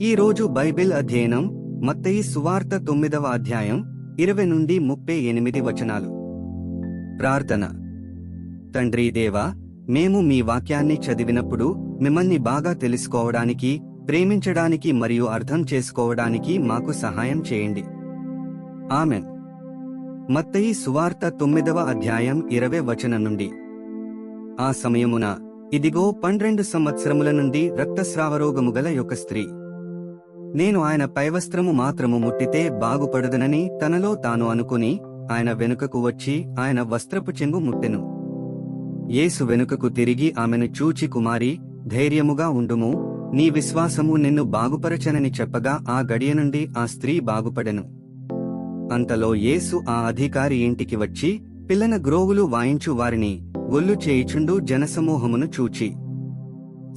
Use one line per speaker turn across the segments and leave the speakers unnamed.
ఈ రోజు బైబిల్ అధ్యయనం మత్తయి సువార్త 9వ అధ్యాయం 20 నుండి 38 వచనాలు. ప్రార్థన. తండ్రి దేవా, మేము మీ వాక్యాన్ని చదివినప్పుడు మిమ్మల్ని బాగా తెలుసుకోవడానికి, ప్రేమించడానికి మరియు అర్థం చేసుకోవడానికి మాకు సహాయం చేయండి. ఆమెన్. మత్తయి సువార్త 9వ అధ్యాయం 20 వచనం నుండి. ఆ సమయమున ఇదిగో 12 సంవత్సరముల నుండి రక్తస్రావరోగము గల ఒక స్త్రీ, నేను ఆయన పైవస్త్రము మాత్రము ముట్టితే బాగుపడుదనని తనలో తాను అనుకుని ఆయన వెనుకకు వచ్చి ఆయన వస్త్రపు చెంగు ముట్టెను. యేసు వెనుకకు తిరిగి ఆమెను చూచి, కుమారీ, ధైర్యముగా ఉండుము, నీ విశ్వాసము నిన్ను బాగుపరచనని చెప్పగా ఆ గడియ నుండి ఆ స్త్రీ బాగుపడెను. అంతలో యేసు ఆ అధికారి ఇంటికి వచ్చి పిల్లన గ్రోవులు వాయించు వారిని ఒల్లు చేయుచుండు జనసమూహమును చూచి,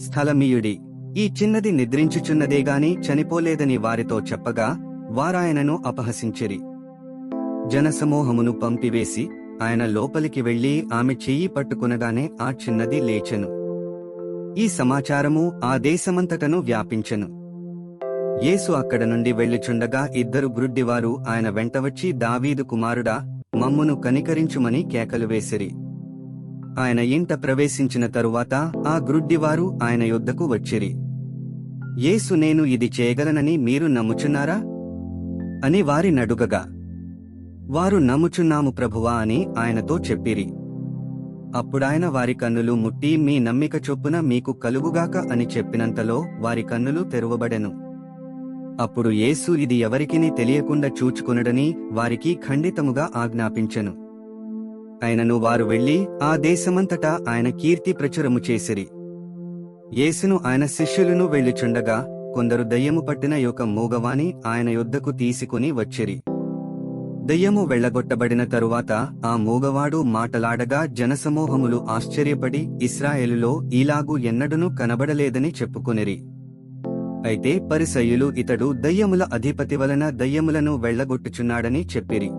స్థలమీయుడి, ఈ చిన్నది నిద్రించుచున్నదేగాని చనిపోలేదని వారితో చెప్పగా వారాయనను అపహసించిరి. జనసమూహమును పంపివేసి ఆయన లోపలికి వెళ్లి ఆమె చెయ్యి పట్టుకునగానే ఆ చిన్నది లేచెను. ఈ సమాచారము ఆ దేశమంతటను వ్యాపించెను. యేసు అక్కడ నుండి వెళ్ళుచుండగా 2 గ్రుడ్డివారు ఆయన వెంటవచ్చి, దావీదు కుమారుడా, మమ్మును కనికరించుమని కేకలు వేసిరి. ఆయన ఇంట ప్రవేశించిన తరువాత ఆ గ్రుడ్డివారు ఆయన యొద్దకు వచ్చిరి. యేసు, నేను ఇది చేయగలనని మీరు నమ్ముచున్నారా అని వారి నడుగగా, వారు నమ్ముచున్నాము ప్రభువా అని ఆయనతో చెప్పిరి. అప్పుడాయన వారి కన్నులు ముట్టి, మీ నమ్మిక చొప్పున మీకు కలుగుగాక అని చెప్పినంతలో వారి కన్నులు తెరువబడెను. అప్పుడు యేసు ఇది ఎవరికిని తెలియకుండా చూచుకొనుడని వారికి ఖండితముగా ఆజ్ఞాపించెను. అయినను వారు వెళ్లి ఆ దేశమంతటా ఆయన కీర్తి ప్రచురము చేసిరి. యేసును ఆయన శిష్యులను వెళ్ళుచుండగా కొందరు దయ్యము పట్టిన ఒక మూగవాని ఆయన యొద్దకు తీసుకుని వచ్చిరి. దయ్యము వెళ్లగొట్టబడిన తరువాత ఆ మూగవాడు మాటలాడగా జనసమూహములు ఆశ్చర్యపడి, ఇశ్రాయేలులో ఈలాగు ఎన్నడూనూ కనబడలేదని చెప్పుకొనిరి. అయితే పరిసయ్యులు ఇతడు దయ్యముల అధిపతి వలన దయ్యములను వెళ్లగొట్టుచున్నాడని చెప్పిరి.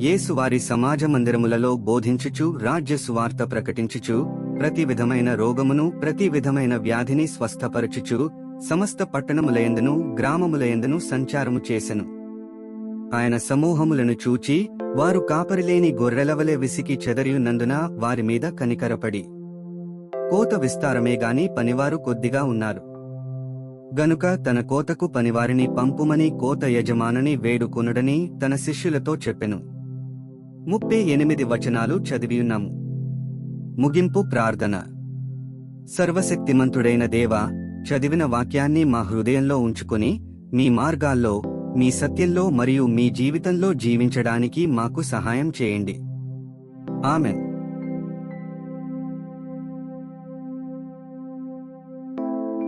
యేసు వారి సమాజ మందిరములలో బోధించుచు రాజ్య సువార్త ప్రకటించుచు ప్రతి విధమైన రోగమును ప్రతి విధమైన వ్యాధిని స్వస్థపరచుచు సమస్త పట్టణములయందును గ్రామములయందును సంచారము చేసెను. ఆయన సమూహములను చూచి వారు కాపరిలేని గొర్రెలవలె విసికి చెదరియున్నందున వారి మీద కనికరపడి, కోత విస్తారమేగాని పనివారు కొద్దిగా ఉన్నారు గనుక తన కోతకు పనివారిని పంపుమని కోత యజమానుని వేడుకొనుడని తన శిష్యులతో చెప్పెను. 38 వచనాలు చదివియున్నాము. ముగింపు ప్రార్థన. సర్వశక్తిమంతుడైన దేవా, చదివిన వాక్యాన్ని మా హృదయంలో ఉంచుకుని మీ మార్గాల్లో, మీ సత్యంలో మరియు మీ జీవితంలో జీవించడానికి మాకు సహాయం చేయండి. ఆమెన్.